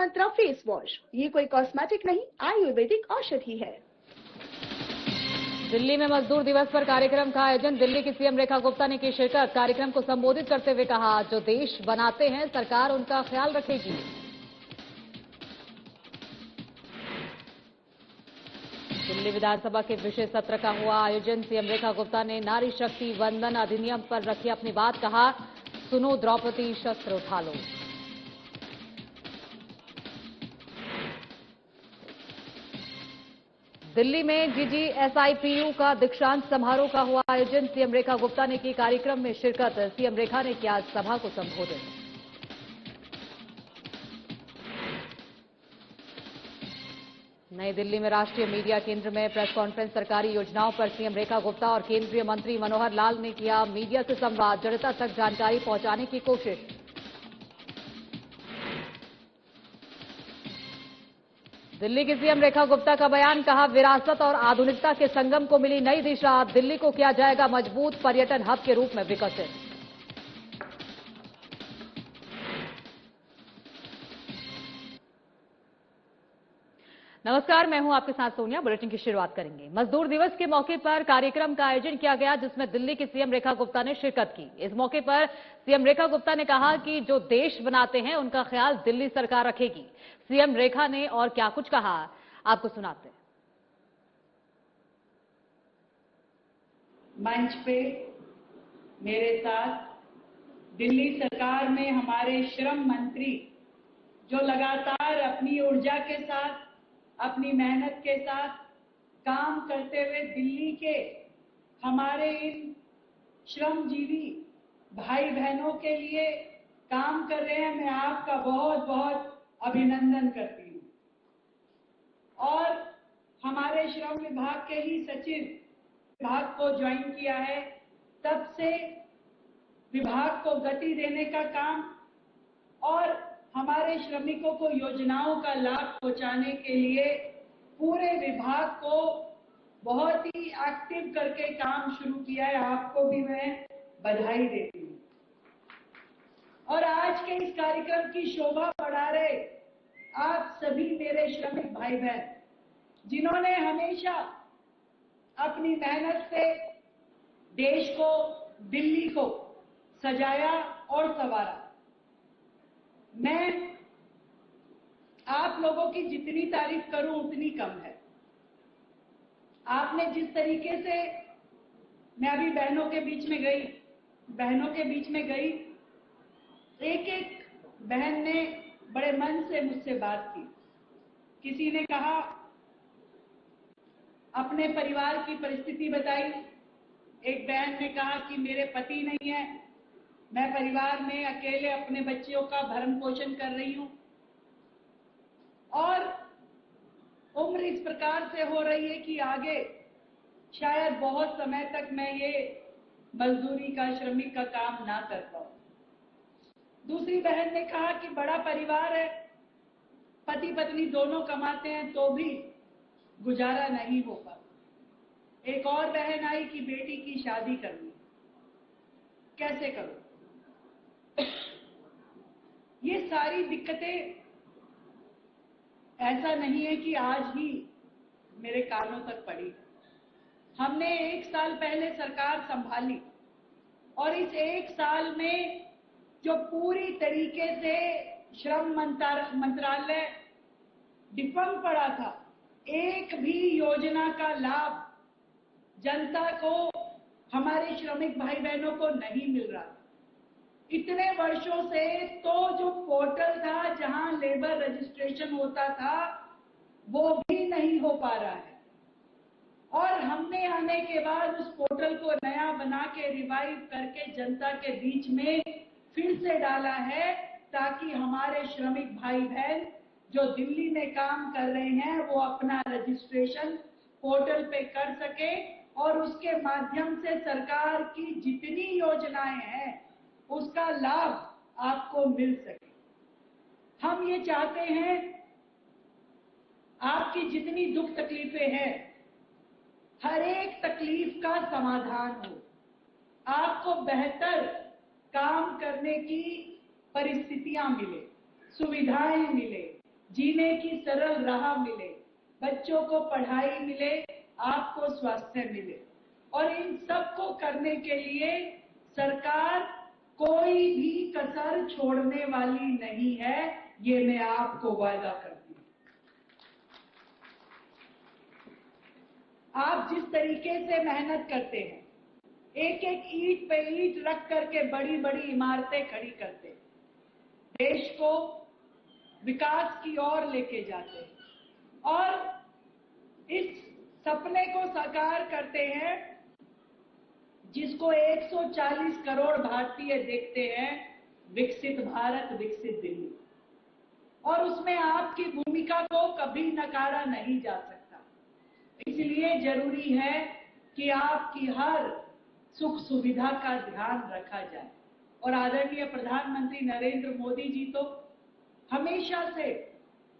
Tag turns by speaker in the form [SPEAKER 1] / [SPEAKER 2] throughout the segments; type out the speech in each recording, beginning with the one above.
[SPEAKER 1] मंत्रा face wash, ये कोई cosmetic नहीं, आयुर्वेदिक औषधि है।
[SPEAKER 2] दिल्ली में मजदूर दिवस पर कार्यक्रम का आयोजन। दिल्ली की सीएम रेखा गुप्ता ने की शिरकत। कार्यक्रम को संबोधित करते हुए कहा, जो देश बनाते हैं सरकार उनका ख्याल रखेगी। दिल्ली विधानसभा के विशेष सत्र का हुआ आयोजन। सीएम रेखा गुप्ता ने नारी शक्ति वंदन अधिनियम पर रखी अपनी बात। कहा, सुनो द्रौपदी शस्त्र उठा लो। दिल्ली में जीजीएसआईपीयू का दीक्षांत समारोह का हुआ आयोजन। सीएम रेखा गुप्ता ने की कार्यक्रम में शिरकत। सीएम रेखा ने किया सभा को संबोधित। नई दिल्ली में राष्ट्रीय मीडिया केंद्र में प्रेस कॉन्फ्रेंस। सरकारी योजनाओं पर सीएम रेखा गुप्ता और केंद्रीय मंत्री मनोहर लाल ने किया मीडिया से संवाद। जनता तक जानकारी पहुंचाने की कोशिश। दिल्ली की सीएम रेखा गुप्ता का बयान। कहा, विरासत और आधुनिकता के संगम को मिली नई दिशा। दिल्ली को किया जाएगा मजबूत पर्यटन हब के रूप में विकसित। नमस्कार, मैं हूं आपके साथ सोनिया। बुलेटिन की शुरुआत करेंगे। मजदूर दिवस के मौके पर कार्यक्रम का आयोजन किया गया, जिसमें दिल्ली की सीएम रेखा गुप्ता ने शिरकत की। इस मौके पर सीएम रेखा गुप्ता ने कहा कि जो देश बनाते हैं उनका ख्याल दिल्ली सरकार रखेगी। सीएम रेखा ने और क्या कुछ कहा, आपको सुनाते हैं।
[SPEAKER 3] मंच पे मेरे साथ दिल्ली सरकार में हमारे श्रम मंत्री, जो लगातार अपनी ऊर्जा के साथ, अपनी मेहनत के साथ काम करते हुए दिल्ली के हमारे इन श्रमजीवी भाई बहनों के लिए काम कर रहे हैं, मैं आपका बहुत बहुत अभिनंदन करती हूँ। और हमारे श्रम विभाग के ही सचिव विभाग को ज्वाइन किया है, तब से विभाग को गति देने का काम और हमारे श्रमिकों को योजनाओं का लाभ पहुंचाने के लिए पूरे विभाग को बहुत ही एक्टिव करके काम शुरू किया है। आपको भी मैं बधाई देती हूँ। और आज के इस कार्यक्रम की शोभा बढ़ा रहे आप सभी मेरे श्रमिक भाई बहन, जिन्होंने हमेशा अपनी मेहनत से देश को, दिल्ली को सजाया और संवारा। मैं आप लोगों की जितनी तारीफ करूं उतनी कम है। आपने जिस तरीके से, मैं अभी बहनों के बीच में गई, एक एक बहन ने बड़े मन से मुझसे बात की। किसी ने कहा, अपने परिवार की परिस्थिति बताई। एक बहन ने कहा कि मेरे पति नहीं है, मैं परिवार में अकेले अपने बच्चों का भरण पोषण कर रही हूं और उम्र इस प्रकार से हो रही है कि आगे शायद बहुत समय तक मैं ये मजदूरी का, श्रमिक का काम ना कर पाऊं। दूसरी बहन ने कहा कि बड़ा परिवार है, पति पत्नी दोनों कमाते हैं तो भी गुजारा नहीं हो पाता। एक और बहन आई कि बेटी की शादी करनी, कैसे करूं? ये सारी दिक्कतें ऐसा नहीं है कि आज ही मेरे कानों तक पड़ी। हमने 1 साल पहले सरकार संभाली और इस 1 साल में जो पूरी तरीके से श्रम मंत्रालय डिफंग पड़ा था, एक भी योजना का लाभ जनता को, हमारे श्रमिक भाई बहनों को नहीं मिल रहा। इतने वर्षों से तो जो पोर्टल था जहां लेबर रजिस्ट्रेशन होता था, वो भी नहीं हो पा रहा है। और हमने आने के बाद उस पोर्टल को नया बना के रिवाइव करके जनता के बीच में फिर से डाला है, ताकि हमारे श्रमिक भाई बहन जो दिल्ली में काम कर रहे हैं वो अपना रजिस्ट्रेशन पोर्टल पे कर सके और उसके माध्यम से सरकार की जितनी योजनाएं हैं उसका लाभ आपको मिल सके। हम ये चाहते हैं आपकी जितनी दुख तकलीफें हैं, हर एक तकलीफ का समाधान हो, आपको बेहतर काम करने की परिस्थितियां मिले, सुविधाएं मिले, जीने की सरल राह मिले, बच्चों को पढ़ाई मिले, आपको स्वास्थ्य मिले। और इन सब को करने के लिए सरकार कोई भी कसर छोड़ने वाली नहीं है, ये मैं आपको वादा करती हूँ। आप जिस तरीके से मेहनत करते हैं, एक एक ईंट पे ईंट रख करके बड़ी बड़ी इमारतें खड़ी करते हैं, देश को विकास की ओर लेके जाते हैं और इस सपने को साकार करते हैं जिसको 140 करोड़ भारतीय देखते हैं, विकसित भारत, विकसित दिल्ली। और उसमें आपकी भूमिका को कभी नकारा नहीं जा सकता। इसलिए जरूरी है कि आपकी हर सुख सुविधा का ध्यान रखा जाए। और आदरणीय प्रधानमंत्री नरेंद्र मोदी जी तो हमेशा से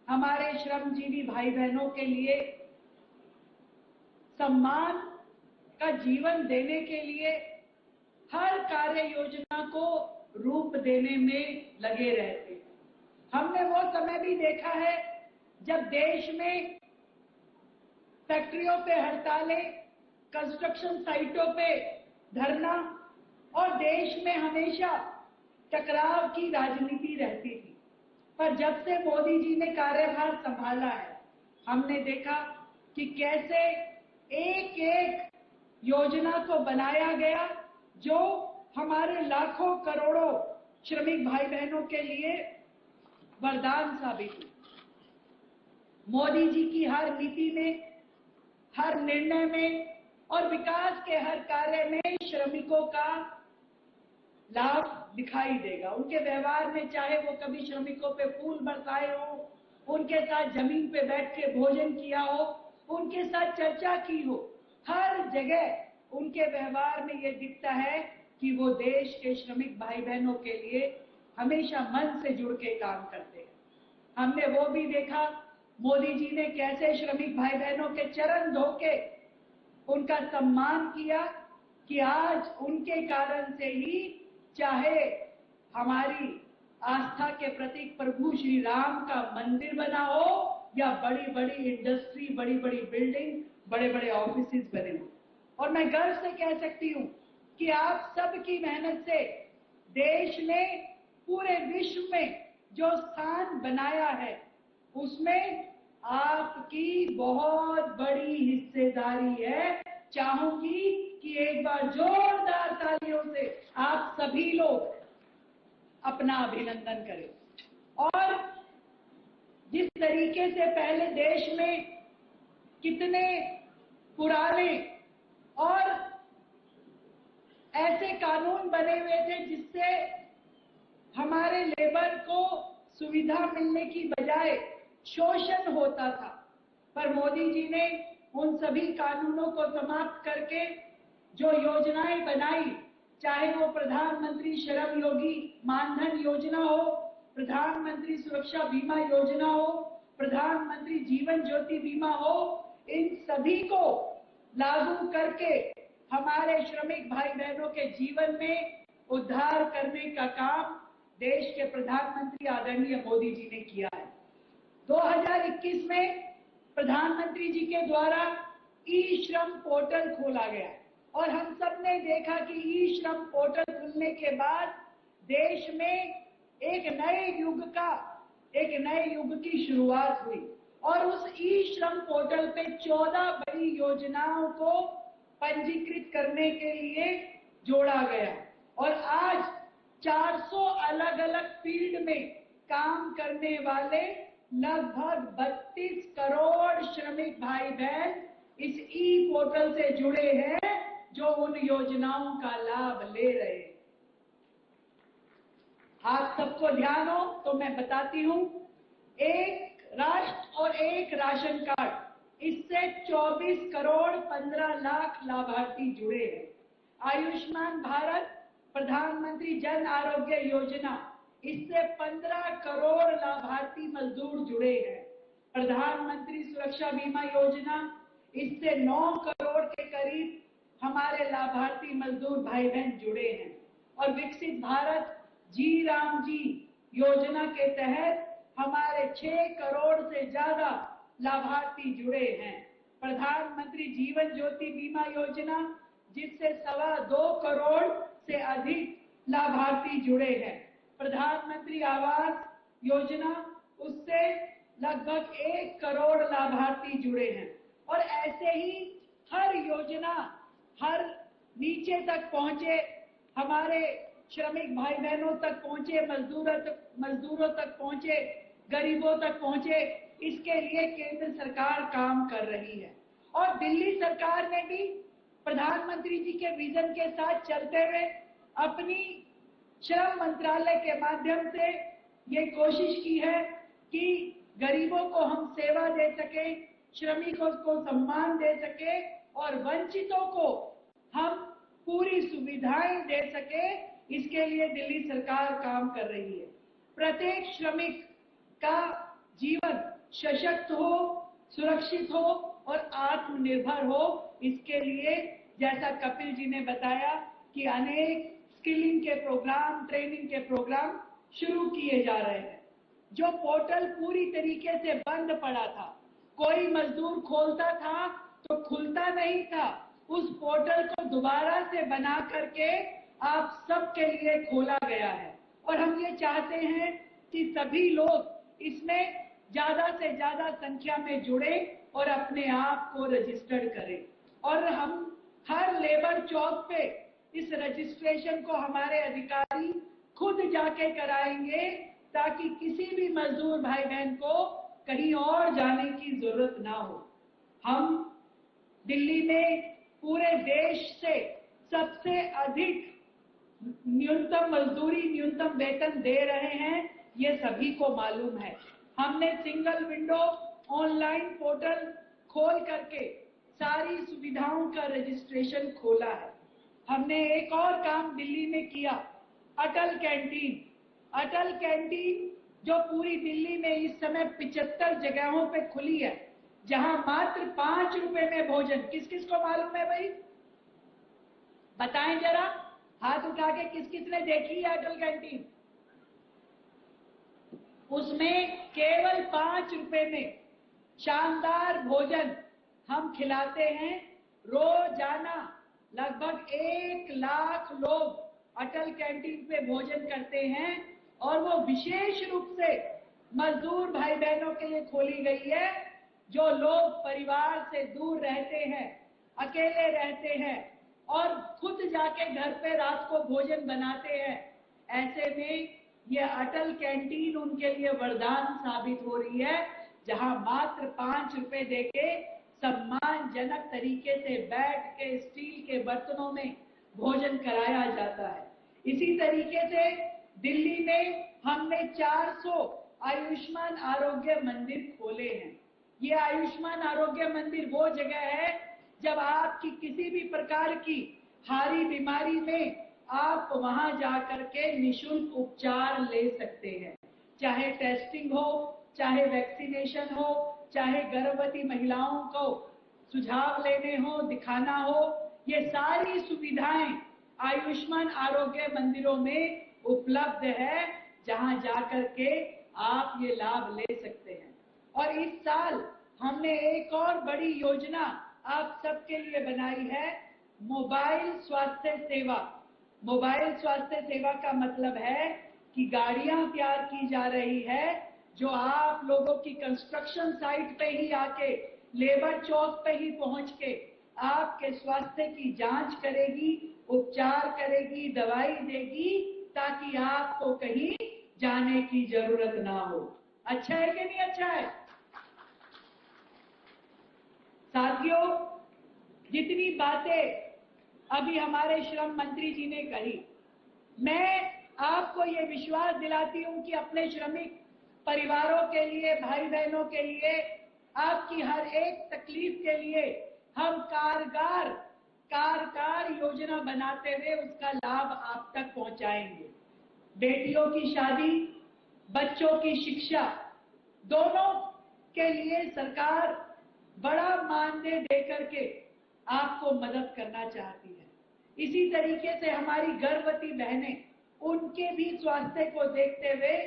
[SPEAKER 3] हमारे श्रमजीवी भाई बहनों के लिए सम्मान का जीवन देने के लिए हर कार्य योजना को रूप देने में लगे रहते हैं। हमने वो समय भी देखा है जब देश में फैक्ट्रियों पे हड़तालें, कंस्ट्रक्शन साइटों पे धरना और देश में हमेशा टकराव की राजनीति रहती थी। पर जब से मोदी जी ने कार्यभार संभाला है, हमने देखा कि कैसे एक एक योजना को बनाया गया जो हमारे लाखों करोड़ों श्रमिक भाई बहनों के लिए वरदान साबित हुई। मोदी जी की हर नीति में, हर निर्णय में और विकास के हर कार्य में श्रमिकों का लाभ दिखाई देगा। उनके व्यवहार में, चाहे वो कभी श्रमिकों पे फूल बरसाए हो, उनके साथ जमीन पे बैठ के भोजन किया हो, उनके साथ चर्चा की हो, हर जगह उनके व्यवहार में ये दिखता है कि वो देश के श्रमिक भाई बहनों के लिए हमेशा मन से जुड़ के काम करते हैं। हमने वो भी देखा मोदी जी ने कैसे श्रमिक भाई बहनों के चरण धो के उनका सम्मान किया कि आज उनके कारण से ही चाहे हमारी आस्था के प्रतीक प्रभु श्री राम का मंदिर बना हो या बड़ी बड़ी इंडस्ट्री, बड़ी बड़ी बिल्डिंग, बड़े बड़े ऑफिसेज बने हो। और मैं गर्व से कह सकती हूँ कि आप सबकी मेहनत से देश ने पूरे विश्व में जो स्थान बनाया है उसमें आपकी बहुत बड़ी हिस्सेदारी है। चाहूंगी कि एक बार जोरदार तालियों से आप सभी लोग अपना अभिनंदन करें। और जिस तरीके से पहले देश में कितने पुराने और ऐसे कानून बने हुए थे जिससे हमारे लेबर को सुविधा मिलने की बजाय शोषण होता था, पर मोदी जी ने उन सभी कानूनों को समाप्त करके जो योजनाएं बनाई, चाहे वो प्रधानमंत्री श्रम योगी मानधन योजना हो, प्रधानमंत्री सुरक्षा बीमा योजना हो, प्रधानमंत्री जीवन ज्योति बीमा हो, इन सभी को लागू करके हमारे श्रमिक भाई बहनों के जीवन में उद्धार करने का काम देश के प्रधानमंत्री आदरणीय मोदी जी ने किया है। 2021 में प्रधानमंत्री जी के द्वारा ई श्रम पोर्टल खोला गया और हम सब ने देखा कि ई श्रम पोर्टल खुलने के बाद देश में एक नए युग की शुरुआत हुई और उस ई श्रम पोर्टल पे 14 बड़ी योजनाओं को पंजीकृत करने के लिए जोड़ा गया और आज 400 अलग अलग फील्ड में काम करने वाले लगभग 32 करोड़ श्रमिक भाई बहन इस ई पोर्टल से जुड़े हैं जो उन योजनाओं का लाभ ले रहे हैं। आप सबको ध्यान हो तो मैं बताती हूं, एक राष्ट्र और एक राशन कार्ड, इससे 24 करोड़ 15 लाख लाभार्थी जुड़े हैं। आयुष्मान भारत, प्रधानमंत्री जन आरोग्य योजना, इससे 15 करोड़ लाभार्थी मजदूर जुड़े हैं। प्रधानमंत्री सुरक्षा बीमा योजना, इससे 9 करोड़ के करीब हमारे लाभार्थी मजदूर भाई बहन जुड़े हैं। और विकसित भारत जी राम जी योजना के तहत हमारे 6 करोड़ से ज्यादा लाभार्थी जुड़े हैं। प्रधानमंत्री जीवन ज्योति बीमा योजना, जिससे 2.25 करोड़ से अधिक लाभार्थी जुड़े हैं। प्रधानमंत्री आवास योजना, उससे लगभग 1 करोड़ लाभार्थी जुड़े हैं। और ऐसे ही हर योजना हर नीचे तक पहुंचे, हमारे श्रमिक भाई बहनों तक पहुंचे, मजदूरों तक पहुंचे, गरीबों तक पहुंचे, इसके लिए केंद्र सरकार काम कर रही है। और दिल्ली सरकार ने भी प्रधानमंत्री जी के विजन के साथ चलते हुए अपनी श्रम मंत्रालय के माध्यम से ये कोशिश की है कि गरीबों को हम सेवा दे सके, श्रमिकों को सम्मान दे सके और वंचितों को हम पूरी सुविधाएं दे सके। इसके लिए दिल्ली सरकार काम कर रही है। प्रत्येक श्रमिक का जीवन सशक्त हो, सुरक्षित हो और आत्मनिर्भर हो, इसके लिए जैसा कपिल जी ने बताया कि अनेक स्किलिंग के प्रोग्राम, ट्रेनिंग के प्रोग्राम शुरू किए जा रहे हैं। जो पोर्टल पूरी तरीके से बंद पड़ा था, कोई मजदूर खोलता था तो खुलता नहीं था, उस पोर्टल को दोबारा से बना करके आप सबके लिए खोला गया है। और हम ये चाहते हैं कि सभी लोग इसमें ज्यादा से ज्यादा संख्या में जुड़े और अपने आप को रजिस्टर्ड करें। और हम हर लेबर चौक पे इस रजिस्ट्रेशन को हमारे अधिकारी खुद जाके कराएंगे, ताकि किसी भी मजदूर भाई बहन को कहीं और जाने की जरूरत ना हो। हम दिल्ली में पूरे देश से सबसे अधिक न्यूनतम मजदूरी, न्यूनतम वेतन दे रहे हैं, ये सभी को मालूम है। हमने सिंगल विंडो ऑनलाइन पोर्टल खोल करके सारी सुविधाओं का रजिस्ट्रेशन खोला है। हमने एक और काम दिल्ली में किया, अटल कैंटीन। अटल कैंटीन जो पूरी दिल्ली में इस समय 75 जगहों पे खुली है, जहां मात्र 5 रुपए में भोजन। किस किस को मालूम है भाई? बताएं जरा, हाथ उठा के किस किस ने देखी है अटल कैंटीन? उसमें केवल 5 रुपए में शानदार भोजन हम खिलाते हैं। रोजाना लगभग 1 लाख लोग अटल कैंटीन पे भोजन करते हैं और वो विशेष रूप से मजदूर भाई बहनों के लिए खोली गई है, जो लोग परिवार से दूर रहते हैं, अकेले रहते हैं और खुद जाके घर पे रात को भोजन बनाते हैं। ऐसे में ये अटल कैंटीन उनके लिए वरदान साबित हो रही है, जहां मात्र 5 रुपए देके सम्मानजनक तरीके से बैठ के स्टील के बर्तनों में भोजन कराया जाता है। इसी तरीके से दिल्ली में हमने 400 आयुष्मान आरोग्य मंदिर खोले हैं। ये आयुष्मान आरोग्य मंदिर वो जगह है जब आपकी किसी भी प्रकार की भारी बीमारी में आप वहां जाकर के निःशुल्क उपचार ले सकते हैं। चाहे टेस्टिंग हो, चाहे वैक्सीनेशन हो, चाहे गर्भवती महिलाओं को सुझाव लेने हो, दिखाना हो, ये सारी सुविधाएं आयुष्मान आरोग्य मंदिरों में उपलब्ध है, जहां जाकर के आप ये लाभ ले सकते हैं। और इस साल हमने एक और बड़ी योजना आप सबके लिए बनाई है, मोबाइल स्वास्थ्य सेवा। मोबाइल स्वास्थ्य सेवा का मतलब है कि गाड़ियां तैयार की जा रही है, जो आप लोगों की कंस्ट्रक्शन साइट पे ही आके, लेबर चौक पे ही पहुंच के आपके स्वास्थ्य की जांच करेगी, उपचार करेगी, दवाई देगी, ताकि आपको कहीं जाने की जरूरत ना हो। अच्छा है कि नहीं अच्छा है? साथियों, जितनी बातें अभी हमारे श्रम मंत्री जी ने कही, मैं आपको ये विश्वास दिलाती हूं कि अपने श्रमिक परिवारों के लिए, भाई बहनों के लिए, आपकी हर एक तकलीफ के लिए हम कारगर योजना बनाते हुए उसका लाभ आप तक पहुंचाएंगे। बेटियों की शादी, बच्चों की शिक्षा, दोनों के लिए सरकार बड़ा मानदेय देकर के आपको मदद करना चाहती है। इसी तरीके से हमारी गर्भवती बहनें, उनके भी स्वास्थ्य को देखते हुए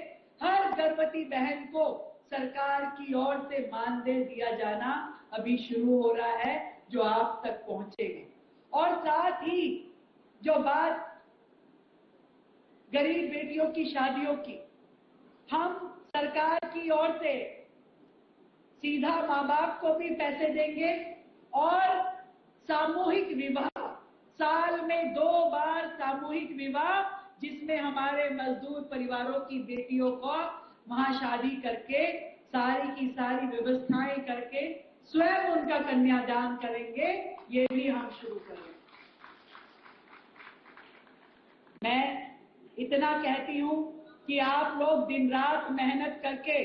[SPEAKER 3] हर गर्भवती बहन को सरकार की ओर से मानदेय दिया जाना अभी शुरू हो रहा है, जो आप तक पहुंचेगा। और साथ ही जो बात गरीब बेटियों की शादियों की, हम सरकार की ओर से सीधा माँ बाप को भी पैसे देंगे और सामूहिक विवाह, साल में 2 बार सामूहिक विवाह, जिसमें हमारे मजदूर परिवारों की बेटियों को वहां शादी करके सारी की सारी व्यवस्थाएं करके स्वयं उनका कन्यादान करेंगे, ये भी हम शुरू करेंगे। मैं इतना कहती हूं कि आप लोग दिन रात मेहनत करके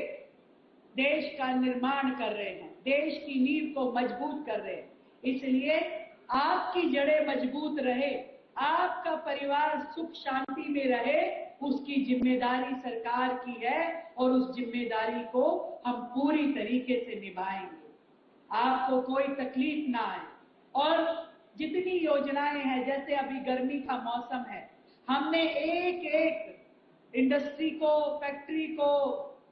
[SPEAKER 3] देश का निर्माण कर रहे हैं, देश की नींव को मजबूत कर रहे हैं, इसलिए आपकी जड़ें मजबूत रहे, आपका परिवार सुख शांति में रहे, उसकी जिम्मेदारी सरकार की है और उस जिम्मेदारी को हम पूरी तरीके से निभाएंगे। आपको कोई तकलीफ ना आए। और जितनी योजनाएं हैं, जैसे अभी गर्मी का मौसम है, हमने एक एक इंडस्ट्री को, फैक्ट्री को,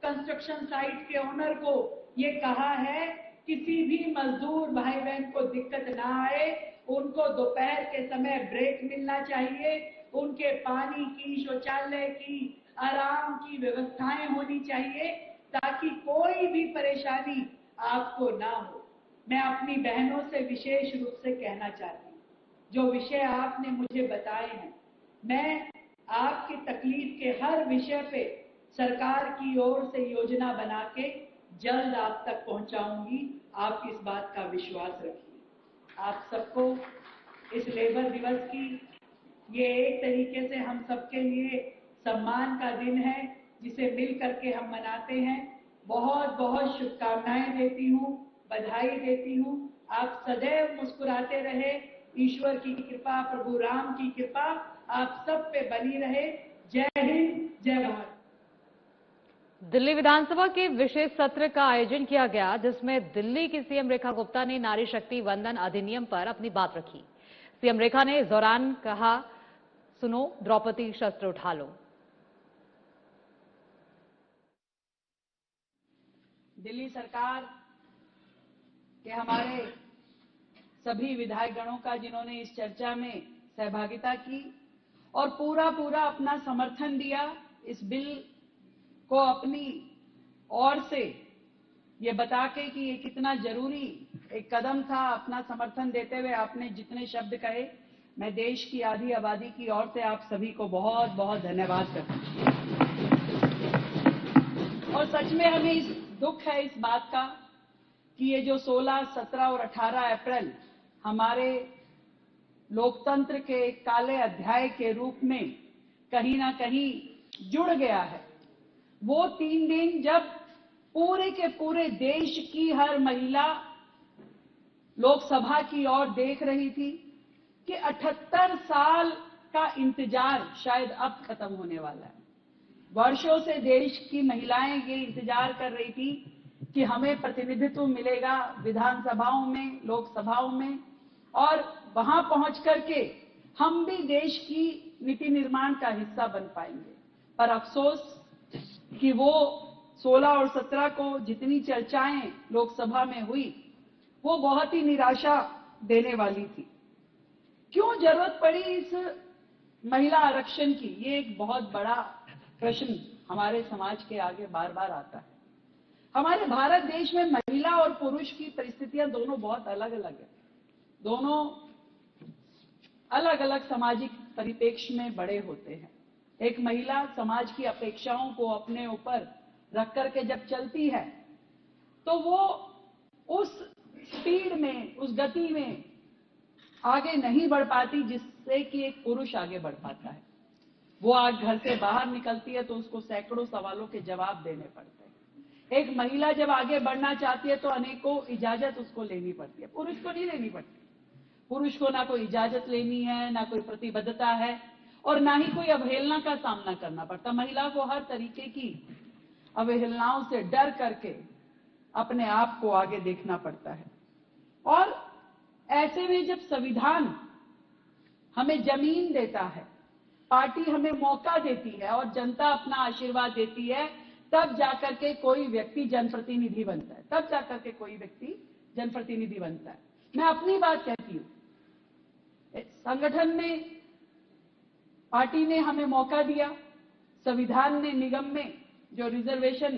[SPEAKER 3] कंस्ट्रक्शन साइट के ओनर को ये कहा है, किसी भी मजदूर भाई बहन को दिक्कत ना आए, उनको दोपहर के समय ब्रेक मिलना चाहिए, उनके पानी की, शौचालय की, आराम की व्यवस्थाएं होनी चाहिए, ताकि कोई भी परेशानी आपको ना हो। मैं अपनी बहनों से विशेष रूप से कहना चाहती हूँ, जो विषय आपने मुझे बताए हैं, मैं आपकी तकलीफ के हर विषय पे सरकार की ओर से योजना बना के जल्द आप तक पहुंचाऊंगी। आप इस बात का विश्वास रखिए। आप सबको इस लेबर दिवस की, ये एक तरीके से हम सबके लिए सम्मान का दिन है, जिसे मिल करके हम मनाते हैं। बहुत बहुत शुभकामनाएं देती हूँ, बधाई देती हूँ। आप सदैव मुस्कुराते रहे, ईश्वर की कृपा, प्रभु राम की कृपा आप सब पे बनी रहे। जय हिंद, जय भारत।
[SPEAKER 2] दिल्ली विधानसभा के विशेष सत्र का आयोजन किया गया, जिसमें दिल्ली की सीएम रेखा गुप्ता ने नारी शक्ति वंदन अधिनियम पर अपनी बात रखी। सीएम रेखा ने इस दौरान कहा, सुनो द्रौपदी शस्त्र उठा लो।
[SPEAKER 3] दिल्ली सरकार के हमारे सभी विधायक गणों का, जिन्होंने इस चर्चा में सहभागिता की और पूरा अपना समर्थन दिया, इस बिल को अपनी ओर से ये बता के कि ये कितना जरूरी एक कदम था, अपना समर्थन देते हुए आपने जितने शब्द कहे, मैं देश की आधी आबादी की ओर से आप सभी को बहुत बहुत धन्यवाद करता हूं। और सच में हमें इस दुख है इस बात का कि ये जो 16, 17 और 18 अप्रैल हमारे लोकतंत्र के एक काले अध्याय के रूप में कहीं ना कहीं जुड़ गया है, वो 3 दिन जब पूरे के पूरे देश की हर महिला लोकसभा की ओर देख रही थी कि 78 साल का इंतजार शायद अब खत्म होने वाला है। वर्षों से देश की महिलाएं ये इंतजार कर रही थी कि हमें प्रतिनिधित्व मिलेगा विधानसभाओं में, लोकसभाओं में, और वहां पहुंच करके हम भी देश की नीति निर्माण का हिस्सा बन पाएंगे। पर अफसोस कि वो 16 और 17 को जितनी चर्चाएं लोकसभा में हुई, वो बहुत ही निराशा देने वाली थी। क्यों जरूरत पड़ी इस महिला आरक्षण की? ये एक बहुत बड़ा प्रश्न हमारे समाज के आगे बार बार आता है। हमारे भारत देश में महिला और पुरुष की परिस्थितियां दोनों बहुत अलग अलग है। दोनों अलग अलग सामाजिक परिप्रेक्ष्य में बड़े होते हैं। एक महिला समाज की अपेक्षाओं को अपने ऊपर रख करके जब चलती है, तो वो उस स्पीड में, उस गति में आगे नहीं बढ़ पाती जिससे कि एक पुरुष आगे बढ़ पाता है। वो आज घर से बाहर निकलती है तो उसको सैकड़ों सवालों के जवाब देने पड़ते हैं। एक महिला जब आगे बढ़ना चाहती है तो अनेकों इजाजत उसको लेनी पड़ती है, पुरुष को नहीं लेनी पड़ती। पुरुष को ना कोई इजाजत लेनी है, ना कोई प्रतिबद्धता है, और ना ही कोई अवहेलना का सामना करना पड़ता। महिला को हर तरीके की अवहेलनाओं से डर करके अपने आप को आगे देखना पड़ता है। और ऐसे में जब संविधान हमें जमीन देता है, पार्टी हमें मौका देती है और जनता अपना आशीर्वाद देती है, तब जाकर के कोई व्यक्ति जनप्रतिनिधि बनता है, तब जाकर के कोई व्यक्ति जनप्रतिनिधि बनता है। मैं अपनी बात कहती हूं, संगठन में पार्टी ने हमें मौका दिया, संविधान ने निगम में जो रिजर्वेशन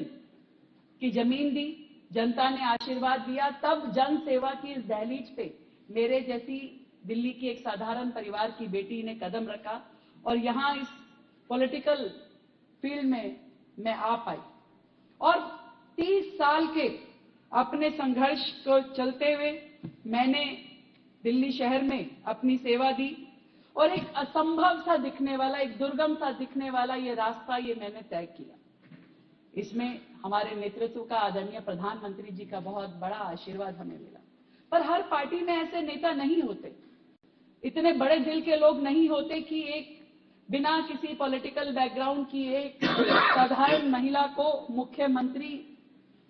[SPEAKER 3] की जमीन दी, जनता ने आशीर्वाद दिया, तब जन सेवा की इस दहलीज पे मेरे जैसी दिल्ली की एक साधारण परिवार की बेटी ने कदम रखा और यहां इस पॉलिटिकल फील्ड में मैं आ पाई। और 30 साल के अपने संघर्ष को चलते हुए मैंने दिल्ली शहर में अपनी सेवा दी और एक असंभव सा दिखने वाला, एक दुर्गम सा दिखने वाला ये रास्ता ये मैंने तय किया। इसमें हमारे नेतृत्व का, आदरणीय प्रधानमंत्री जी का बहुत बड़ा आशीर्वाद हमें मिला। पर हर पार्टी में ऐसे नेता नहीं होते, इतने बड़े दिल के लोग नहीं होते कि एक बिना किसी पॉलिटिकल बैकग्राउंड की एक साधारण महिला को मुख्यमंत्री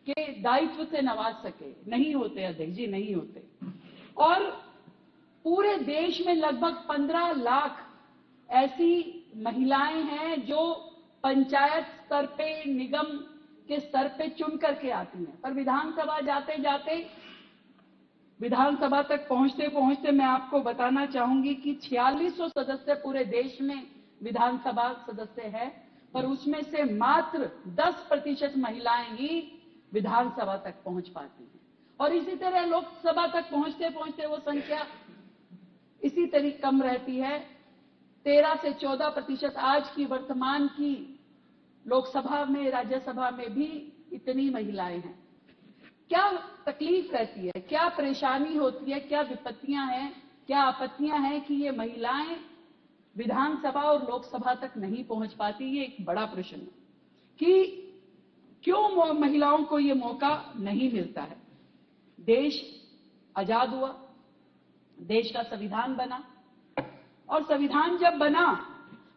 [SPEAKER 3] के दायित्व से नवाज सके। नहीं होते अध्यक्ष जी, नहीं होते। और पूरे देश में लगभग 15 लाख ऐसी महिलाएं हैं जो पंचायत स्तर पे, निगम के स्तर पे चुन करके आती हैं, पर विधानसभा जाते जाते, विधानसभा तक पहुंचते पहुंचते मैं आपको बताना चाहूंगी कि 4600 सदस्य पूरे देश में विधानसभा सदस्य है, पर उसमें से मात्र 10% महिलाएं ही विधानसभा तक पहुंच पाती हैं। और इसी तरह लोकसभा तक पहुंचते पहुंचते वो संख्या इसी तरह कम रहती है। 13 से 14% आज की वर्तमान की लोकसभा में, राज्यसभा में भी इतनी महिलाएं हैं। क्या तकलीफ रहती है, क्या परेशानी होती है, क्या विपत्तियां हैं, क्या आपत्तियां हैं कि ये महिलाएं विधानसभा और लोकसभा तक नहीं पहुंच पाती? ये एक बड़ा प्रश्न है कि क्यों महिलाओं को ये मौका नहीं मिलता है। देश आजाद हुआ, देश का संविधान बना, और संविधान जब बना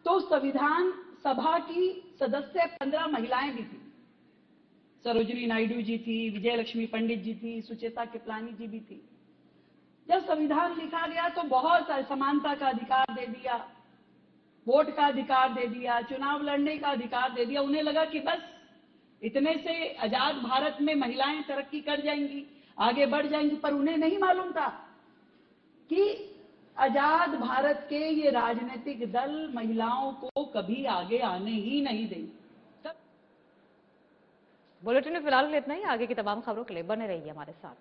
[SPEAKER 3] तो संविधान सभा की सदस्य 15 महिलाएं भी थी। सरोजिनी नायडू जी थी, विजय लक्ष्मी पंडित जी थी, सुचेता कृपलानी जी भी थी। जब संविधान लिखा गया तो बहुत समानता का अधिकार दे दिया, वोट का अधिकार दे दिया, चुनाव लड़ने का अधिकार दे दिया। उन्हें लगा कि बस इतने से आजाद भारत में महिलाएं तरक्की कर जाएंगी, आगे बढ़ जाएंगी। पर उन्हें नहीं मालूम था कि आजाद भारत के ये राजनीतिक दल महिलाओं को कभी आगे आने ही नहीं देंगे।
[SPEAKER 2] बुलेटिन में फिलहाल इतना ही। आगे की तमाम खबरों के लिए बने रहिए हमारे साथ।